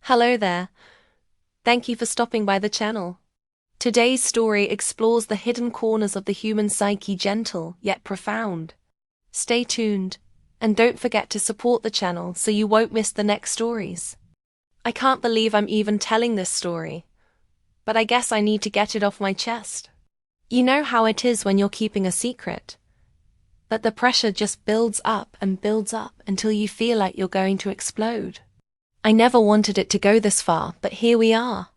Hello there. Thank you for stopping by the channel. Today's story explores the hidden corners of the human psyche, gentle yet profound. Stay tuned, and don't forget to support the channel so you won't miss the next stories. I can't believe I'm even telling this story, but I guess I need to get it off my chest. You know how it is when you're keeping a secret, that the pressure just builds up and builds up until you feel like you're going to explode. I never wanted it to go this far, but here we are.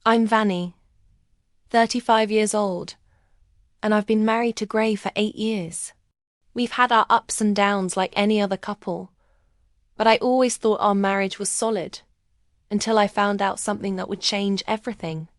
I'm Vanny, 35 years old, and I've been married to Gray for 8 years. We've had our ups and downs like any other couple, but I always thought our marriage was solid, until I found out something that would change everything.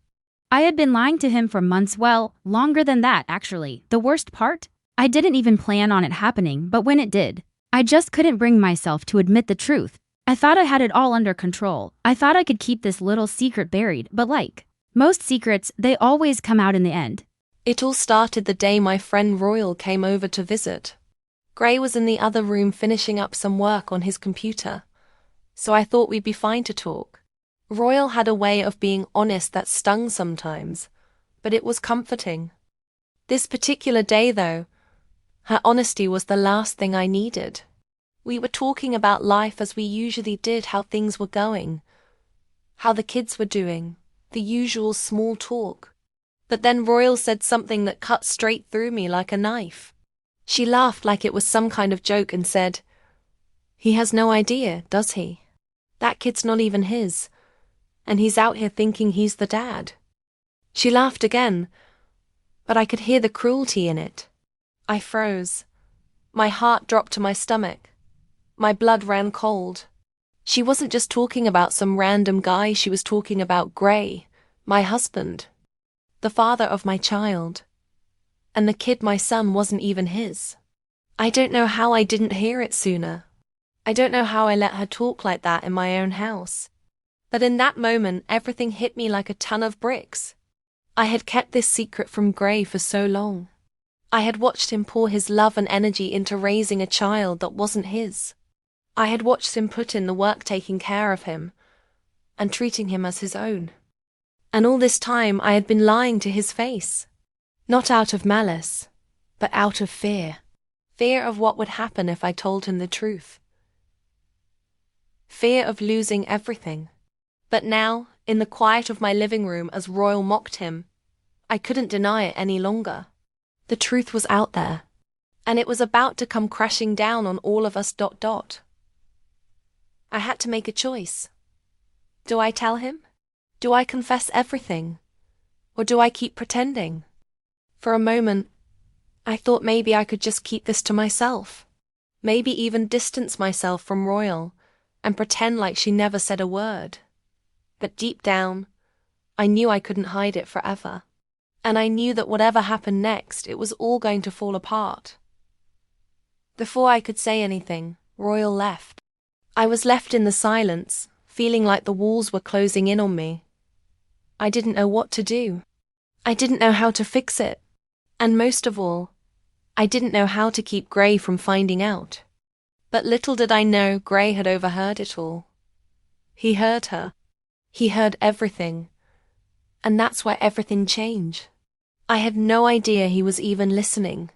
I had been lying to him for months, well, longer than that, actually. The worst part? I didn't even plan on it happening, but when it did, I just couldn't bring myself to admit the truth. I thought I had it all under control. I thought I could keep this little secret buried, but like most secrets, they always come out in the end. It all started the day my friend Royal came over to visit. Gray was in the other room finishing up some work on his computer, so I thought we'd be fine to talk. Royal had a way of being honest that stung sometimes, but it was comforting. This particular day, though, her honesty was the last thing I needed. We were talking about life as we usually did, how things were going, how the kids were doing, the usual small talk. But then Royal said something that cut straight through me like a knife. She laughed like it was some kind of joke and said, "He has no idea, does he? That kid's not even his, and he's out here thinking he's the dad." She laughed again, but I could hear the cruelty in it. I froze. My heart dropped to my stomach. My blood ran cold. She wasn't just talking about some random guy, she was talking about Gray, my husband, the father of my child. And the kid, my son, wasn't even his. I don't know how I didn't hear it sooner. I don't know how I let her talk like that in my own house. But in that moment, everything hit me like a ton of bricks. I had kept this secret from Gray for so long. I had watched him pour his love and energy into raising a child that wasn't his. I had watched him put in the work taking care of him and treating him as his own. And all this time I had been lying to his face. Not out of malice, but out of fear. Fear of what would happen if I told him the truth. Fear of losing everything. But now, in the quiet of my living room as Royal mocked him, I couldn't deny it any longer. The truth was out there, and it was about to come crashing down on all of us. I had to make a choice. Do I tell him? Do I confess everything? Or do I keep pretending? For a moment, I thought maybe I could just keep this to myself. Maybe even distance myself from Royal and pretend like she never said a word. But deep down, I knew I couldn't hide it forever. And I knew that whatever happened next, it was all going to fall apart. Before I could say anything, Royal left. I was left in the silence, feeling like the walls were closing in on me. I didn't know what to do. I didn't know how to fix it. And most of all, I didn't know how to keep Gray from finding out. But little did I know, Gray had overheard it all. He heard her. He heard everything. And that's why everything changed. I had no idea he was even listening.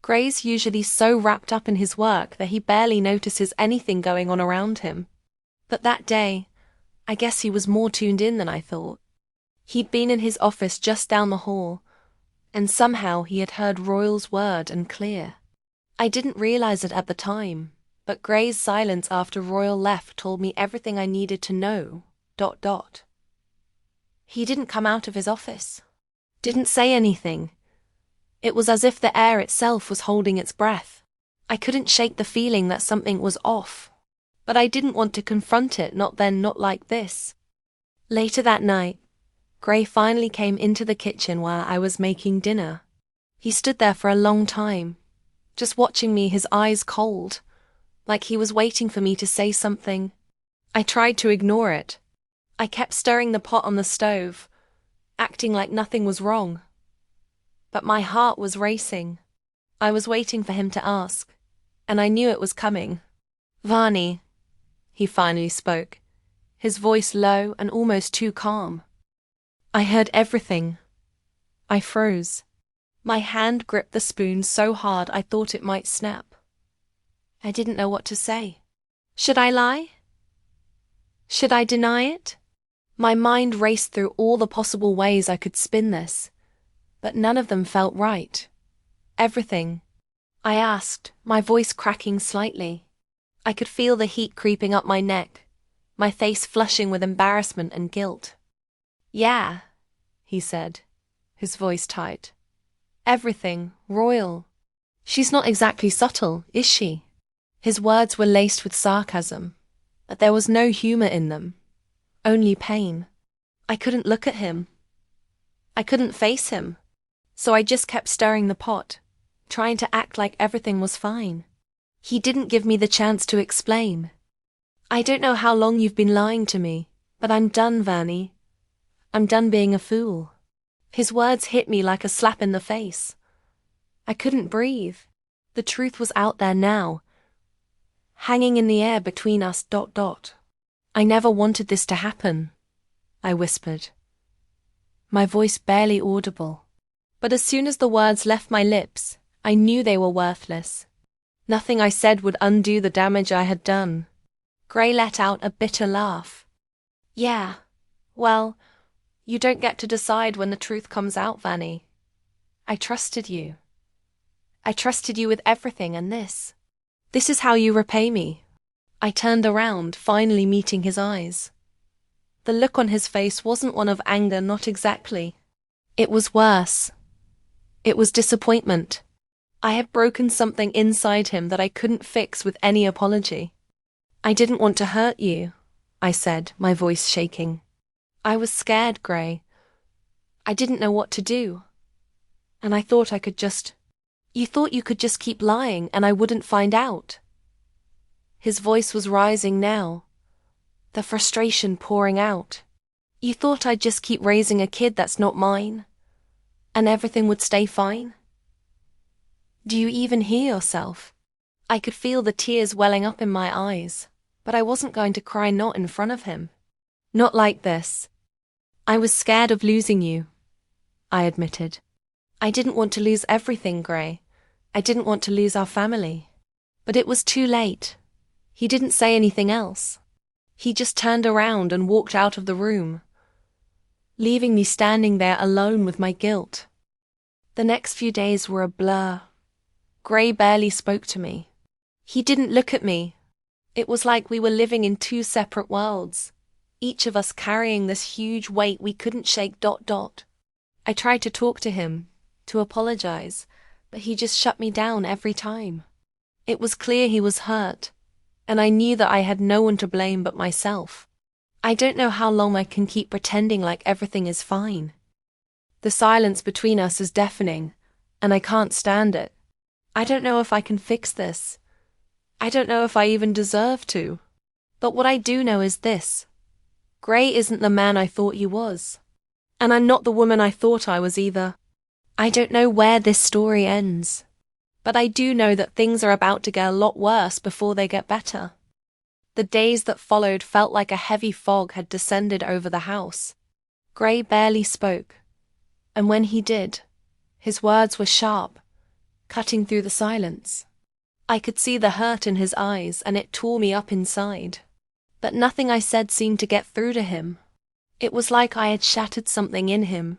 Gray's usually so wrapped up in his work that he barely notices anything going on around him. But that day, I guess he was more tuned in than I thought. He'd been in his office just down the hall, and somehow he had heard Royal's word and clear. I didn't realize it at the time, but Gray's silence after Royal left told me everything I needed to know. He didn't come out of his office. Didn't say anything. It was as if the air itself was holding its breath. I couldn't shake the feeling that something was off. But I didn't want to confront it, not then, not like this. Later that night, Gray finally came into the kitchen where I was making dinner. He stood there for a long time, just watching me, his eyes cold, like he was waiting for me to say something. I tried to ignore it. I kept stirring the pot on the stove, acting like nothing was wrong. But my heart was racing. I was waiting for him to ask, and I knew it was coming. "Vani," he finally spoke. his voice low and almost too calm. I heard everything. I froze. My hand gripped the spoon so hard I thought it might snap. I didn't know what to say. Should I lie? Should I deny it? My mind raced through all the possible ways I could spin this, but none of them felt right. Everything. I asked, my voice cracking slightly. I could feel the heat creeping up my neck, my face flushing with embarrassment and guilt. Yeah, he said, his voice tight. Everything, Royal. She's not exactly subtle, is she? His words were laced with sarcasm, but there was no humor in them, only pain. I couldn't look at him. I couldn't face him, so I just kept stirring the pot, trying to act like everything was fine. He didn't give me the chance to explain. I don't know how long you've been lying to me, but I'm done, Vanny. I'm done being a fool. His words hit me like a slap in the face. I couldn't breathe. The truth was out there now, hanging in the air between us. I never wanted this to happen, I whispered, my voice barely audible. But as soon as the words left my lips, I knew they were worthless. Nothing I said would undo the damage I had done. Gray let out a bitter laugh. Yeah, well, you don't get to decide when the truth comes out, Vanny. I trusted you. I trusted you with everything, and this is how you repay me. I turned around, finally meeting his eyes. The look on his face wasn't one of anger, not exactly. It was worse. It was disappointment. I had broken something inside him that I couldn't fix with any apology. I didn't want to hurt you, I said, my voice shaking. I was scared, Gray. I didn't know what to do. And I thought I could just... You thought you could just keep lying and I wouldn't find out. His voice was rising now, the frustration pouring out. You thought I'd just keep raising a kid that's not mine, and everything would stay fine? Do you even hear yourself? I could feel the tears welling up in my eyes, but I wasn't going to cry, not in front of him. Not like this. I was scared of losing you, I admitted. I didn't want to lose everything, Gray. I didn't want to lose our family. But it was too late. He didn't say anything else. He just turned around and walked out of the room, leaving me standing there alone with my guilt. The next few days were a blur. Gray barely spoke to me. He didn't look at me. It was like we were living in two separate worlds, each of us carrying this huge weight we couldn't shake. I tried to talk to him, to apologize, but he just shut me down every time. It was clear he was hurt, and I knew that I had no one to blame but myself. I don't know how long I can keep pretending like everything is fine. The silence between us is deafening, and I can't stand it. I don't know if I can fix this. I don't know if I even deserve to. But what I do know is this. Gray isn't the man I thought he was. And I'm not the woman I thought I was either. I don't know where this story ends, but I do know that things are about to get a lot worse before they get better. The days that followed felt like a heavy fog had descended over the house. Gray barely spoke, and when he did, his words were sharp, cutting through the silence. I could see the hurt in his eyes, and it tore me up inside. But nothing I said seemed to get through to him. It was like I had shattered something in him,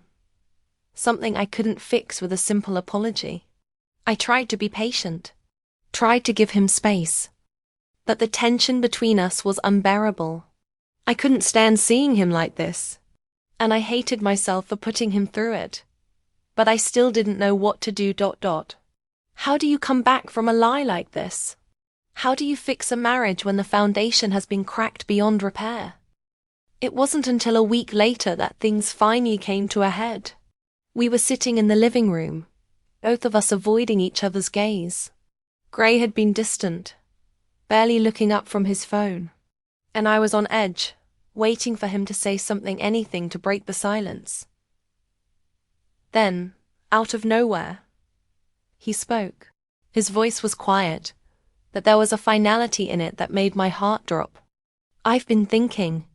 something I couldn't fix with a simple apology. I tried to be patient, tried to give him space, but the tension between us was unbearable. I couldn't stand seeing him like this, and I hated myself for putting him through it. But I still didn't know what to do. How do you come back from a lie like this? How do you fix a marriage when the foundation has been cracked beyond repair? It wasn't until a week later that things finally came to a head. We were sitting in the living room, both of us avoiding each other's gaze. Gray had been distant, barely looking up from his phone, and I was on edge, waiting for him to say something, anything to break the silence. Then, out of nowhere, he spoke. His voice was quiet, but there was a finality in it that made my heart drop. I've been thinking,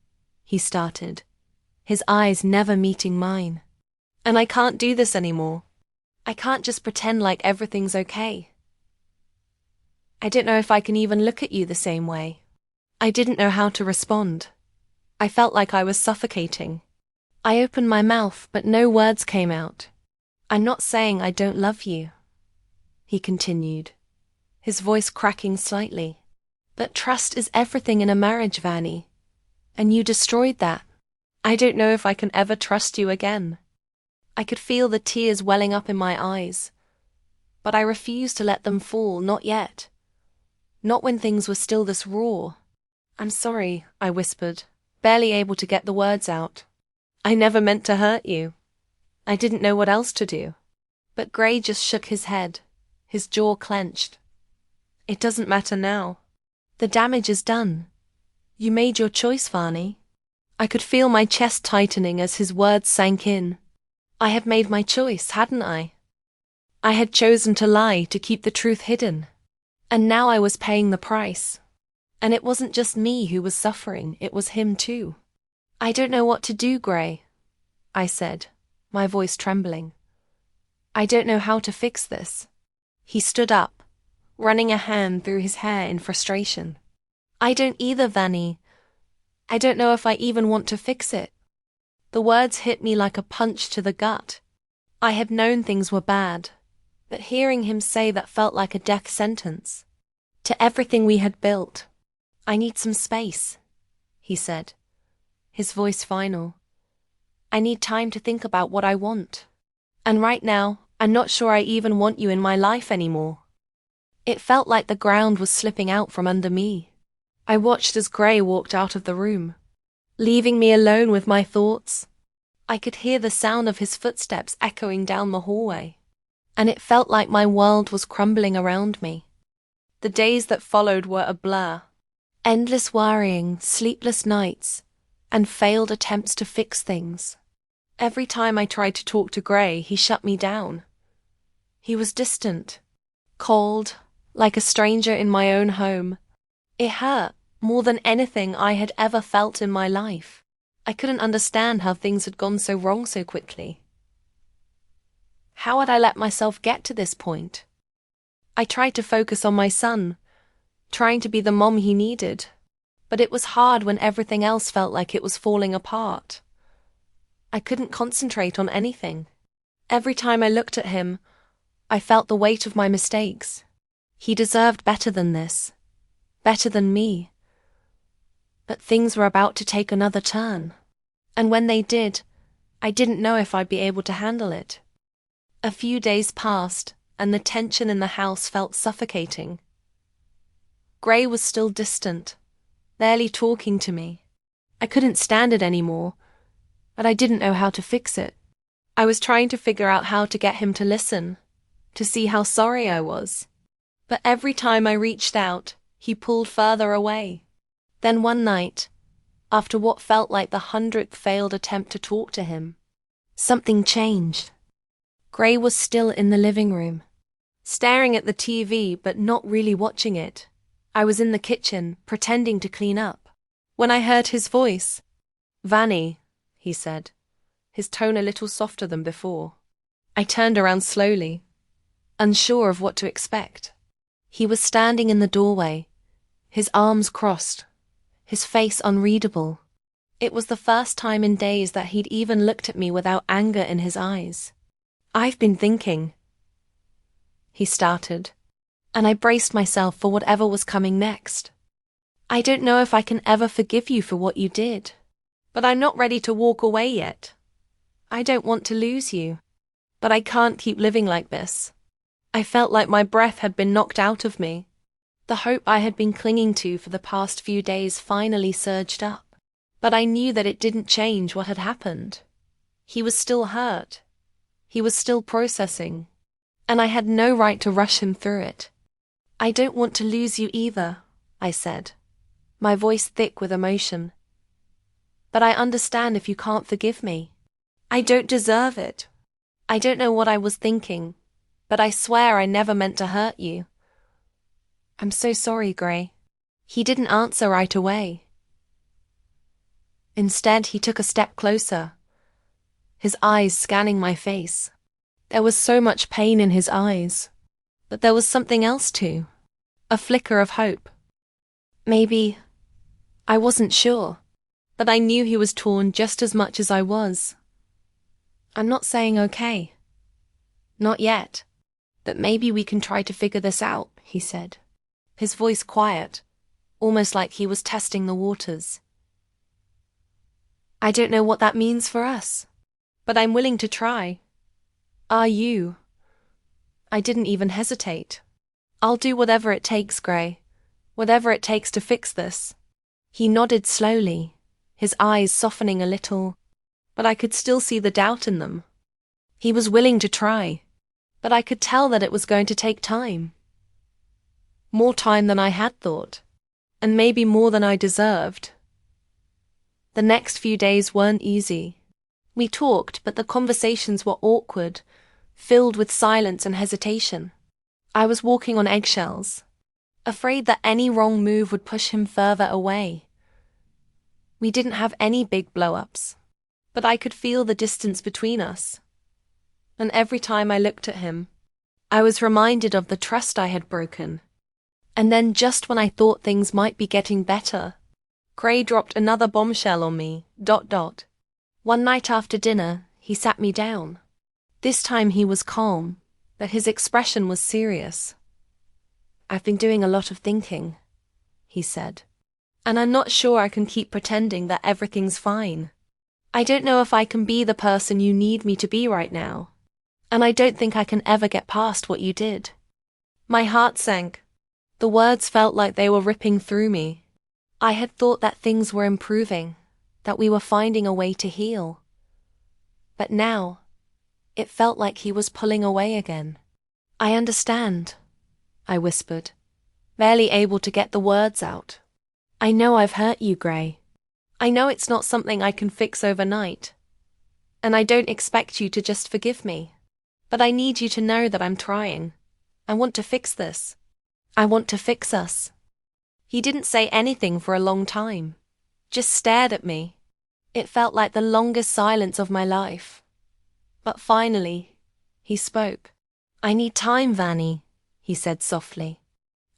he started, his eyes never meeting mine. And I can't do this anymore. I can't just pretend like everything's okay. I don't know if I can even look at you the same way. I didn't know how to respond. I felt like I was suffocating. I opened my mouth, but no words came out. I'm not saying I don't love you, he continued, his voice cracking slightly. But trust is everything in a marriage, Vanny. And you destroyed that. I don't know if I can ever trust you again. I could feel the tears welling up in my eyes. But I refused to let them fall, not yet. Not when things were still this raw. I'm sorry, I whispered, barely able to get the words out. I never meant to hurt you. I didn't know what else to do. But Gray just shook his head, his jaw clenched. It doesn't matter now. The damage is done. You made your choice, Varney. I could feel my chest tightening as his words sank in. I had made my choice, hadn't I? I had chosen to lie, to keep the truth hidden. And now I was paying the price. And it wasn't just me who was suffering, it was him too. I don't know what to do, Gray, I said, my voice trembling. I don't know how to fix this. He stood up, running a hand through his hair in frustration. I don't either, Vanny. I don't know if I even want to fix it. The words hit me like a punch to the gut. I had known things were bad, but hearing him say that felt like a death sentence. To everything we had built. I need some space, he said, his voice final. I need time to think about what I want. And right now, I'm not sure I even want you in my life anymore. It felt like the ground was slipping out from under me. I watched as Gray walked out of the room, leaving me alone with my thoughts. I could hear the sound of his footsteps echoing down the hallway, and it felt like my world was crumbling around me. The days that followed were a blur. Endless worrying, sleepless nights, and failed attempts to fix things. Every time I tried to talk to Gray, he shut me down. He was distant, cold, like a stranger in my own home. It hurt more than anything I had ever felt in my life. I couldn't understand how things had gone so wrong so quickly. How had I let myself get to this point? I tried to focus on my son, trying to be the mom he needed, but it was hard when everything else felt like it was falling apart. I couldn't concentrate on anything. Every time I looked at him, I felt the weight of my mistakes. He deserved better than this, better than me. But things were about to take another turn, and when they did, I didn't know if I'd be able to handle it. A few days passed, and the tension in the house felt suffocating. Gray was still distant, barely talking to me. I couldn't stand it anymore, but I didn't know how to fix it. I was trying to figure out how to get him to listen, to see how sorry I was. But every time I reached out, he pulled further away. Then one night, after what felt like the 100th failed attempt to talk to him, something changed. Gray was still in the living room, staring at the TV but not really watching it. I was in the kitchen, pretending to clean up, when I heard his voice. Vanny, he said, his tone a little softer than before. I turned around slowly, unsure of what to expect. He was standing in the doorway, his arms crossed, his face unreadable. It was the first time in days that he'd even looked at me without anger in his eyes. I've been thinking, he started, and I braced myself for whatever was coming next. I don't know if I can ever forgive you for what you did, but I'm not ready to walk away yet. I don't want to lose you, but I can't keep living like this. I felt like my breath had been knocked out of me. The hope I had been clinging to for the past few days finally surged up, but I knew that it didn't change what had happened. He was still hurt. He was still processing, and I had no right to rush him through it. I don't want to lose you either, I said, my voice thick with emotion. But I understand if you can't forgive me. I don't deserve it. I don't know what I was thinking, but I swear I never meant to hurt you. I'm so sorry, Gray. He didn't answer right away. Instead, he took a step closer, his eyes scanning my face. There was so much pain in his eyes, but there was something else too, a flicker of hope. Maybe, I wasn't sure, but I knew he was torn just as much as I was. I'm not saying okay. Not yet. But maybe we can try to figure this out, he said, his voice quiet, almost like he was testing the waters. I don't know what that means for us, but I'm willing to try. Are you? I didn't even hesitate. I'll do whatever it takes, Gray. Whatever it takes to fix this. He nodded slowly, his eyes softening a little, but I could still see the doubt in them. He was willing to try, but I could tell that it was going to take time. More time than I had thought, and maybe more than I deserved. The next few days weren't easy. We talked, but the conversations were awkward, filled with silence and hesitation. I was walking on eggshells, afraid that any wrong move would push him further away. We didn't have any big blow-ups, but I could feel the distance between us. And every time I looked at him, I was reminded of the trust I had broken. And then just when I thought things might be getting better, Gray dropped another bombshell on me, ... One night after dinner, he sat me down. This time he was calm, but his expression was serious. I've been doing a lot of thinking, he said. And I'm not sure I can keep pretending that everything's fine. I don't know if I can be the person you need me to be right now. And I don't think I can ever get past what you did. My heart sank. The words felt like they were ripping through me. I had thought that things were improving, that we were finding a way to heal. But now, it felt like he was pulling away again. I understand, I whispered, barely able to get the words out. I know I've hurt you, Gray. I know it's not something I can fix overnight. And I don't expect you to just forgive me. But I need you to know that I'm trying. I want to fix this. I want to fix us. He didn't say anything for a long time, just stared at me. It felt like the longest silence of my life. But finally, he spoke. I need time, Vanny, he said softly.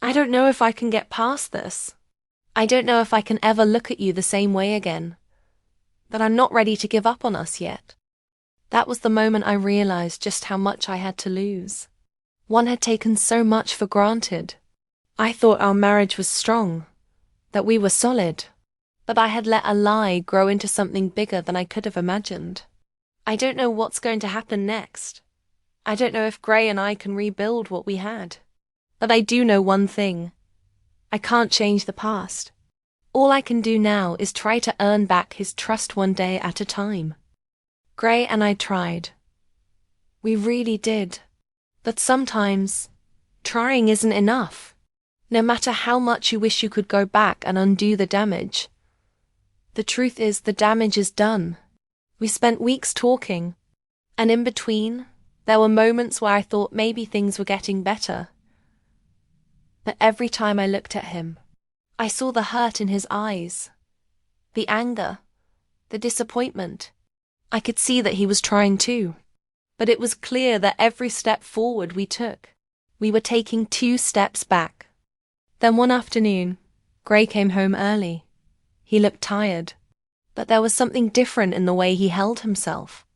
I don't know if I can get past this. I don't know if I can ever look at you the same way again. But I'm not ready to give up on us yet. That was the moment I realized just how much I had to lose. One had taken so much for granted. I thought our marriage was strong, that we were solid, but I had let a lie grow into something bigger than I could have imagined. I don't know what's going to happen next. I don't know if Gray and I can rebuild what we had. But I do know one thing. I can't change the past. All I can do now is try to earn back his trust one day at a time. Gray and I tried. We really did. But sometimes, trying isn't enough. No matter how much you wish you could go back and undo the damage. The truth is, the damage is done. We spent weeks talking, and in between, there were moments where I thought maybe things were getting better. But every time I looked at him, I saw the hurt in his eyes, the anger, the disappointment. I could see that he was trying too, but it was clear that every step forward we took, we were taking 2 steps back. Then one afternoon, Gray came home early. He looked tired, but there was something different in the way he held himself.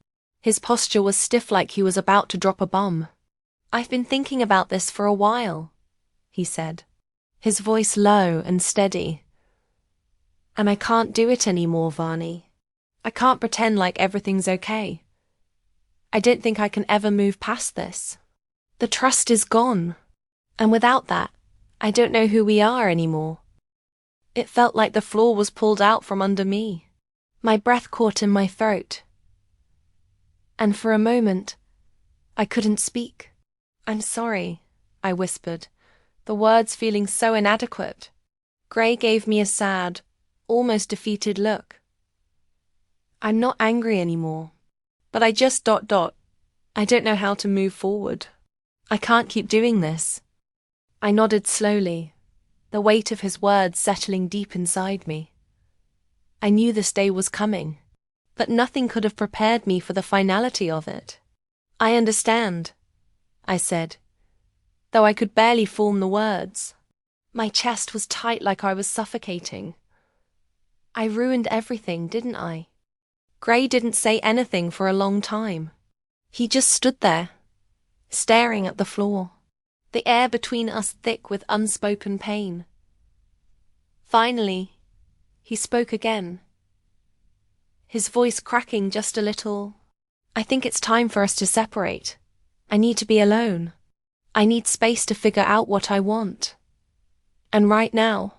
His posture was stiff, like he was about to drop a bomb. I've been thinking about this for a while, he said, his voice low and steady. And I can't do it anymore, Varney. I can't pretend like everything's okay. I don't think I can ever move past this. The trust is gone, and without that, I don't know who we are anymore. It felt like the floor was pulled out from under me. My breath caught in my throat. And for a moment, I couldn't speak. I'm sorry, I whispered, the words feeling so inadequate. Gray gave me a sad, almost defeated look. I'm not angry anymore, but I just ... I don't know how to move forward. I can't keep doing this. I nodded slowly, the weight of his words settling deep inside me. I knew this day was coming, but nothing could have prepared me for the finality of it. I understand, I said, though I could barely form the words. My chest was tight like I was suffocating. I ruined everything, didn't I? Gray didn't say anything for a long time. He just stood there, staring at the floor, the air between us thick with unspoken pain. Finally, he spoke again, his voice cracking just a little. I think it's time for us to separate. I need to be alone. I need space to figure out what I want. And right now,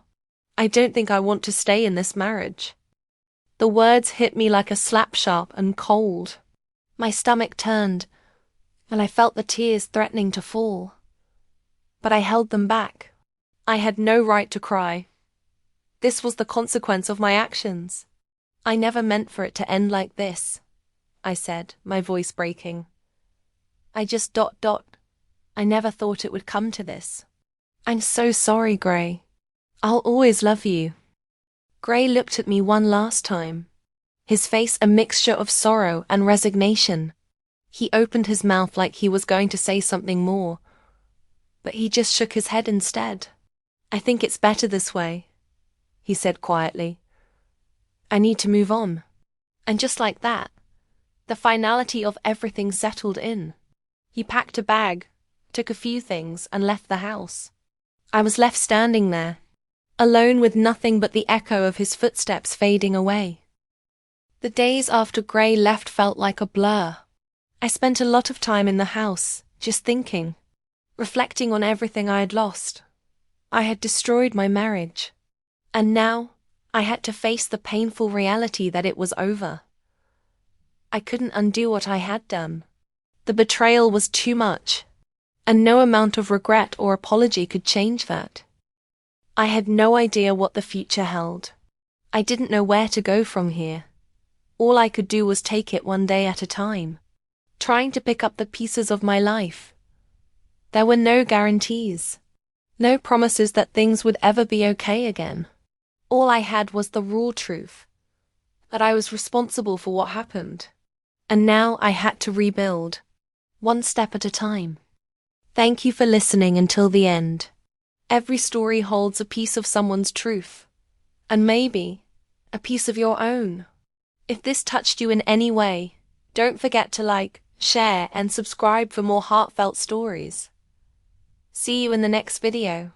I don't think I want to stay in this marriage. The words hit me like a slap sharp and cold. My stomach turned, and I felt the tears threatening to fall. But I held them back. I had no right to cry. This was the consequence of my actions. I never meant for it to end like this, I said, my voice breaking. I just ... I never thought it would come to this. I'm so sorry, Gray. I'll always love you. Gray looked at me one last time, his face a mixture of sorrow and resignation. He opened his mouth like he was going to say something more, but he just shook his head instead. I think it's better this way, he said quietly. I need to move on. And just like that, the finality of everything settled in. He packed a bag, took a few things, and left the house. I was left standing there, alone with nothing but the echo of his footsteps fading away. The days after Gray left felt like a blur. I spent a lot of time in the house, just thinking, reflecting on everything I had lost. I had destroyed my marriage, and now I had to face the painful reality that it was over. I couldn't undo what I had done. The betrayal was too much, and no amount of regret or apology could change that. I had no idea what the future held. I didn't know where to go from here. All I could do was take it one day at a time, trying to pick up the pieces of my life. There were no guarantees, no promises that things would ever be okay again. All I had was the raw truth, that I was responsible for what happened, and now I had to rebuild, one step at a time. Thank you for listening until the end. Every story holds a piece of someone's truth, and maybe a piece of your own. If this touched you in any way, don't forget to like, share, and subscribe for more heartfelt stories. See you in the next video.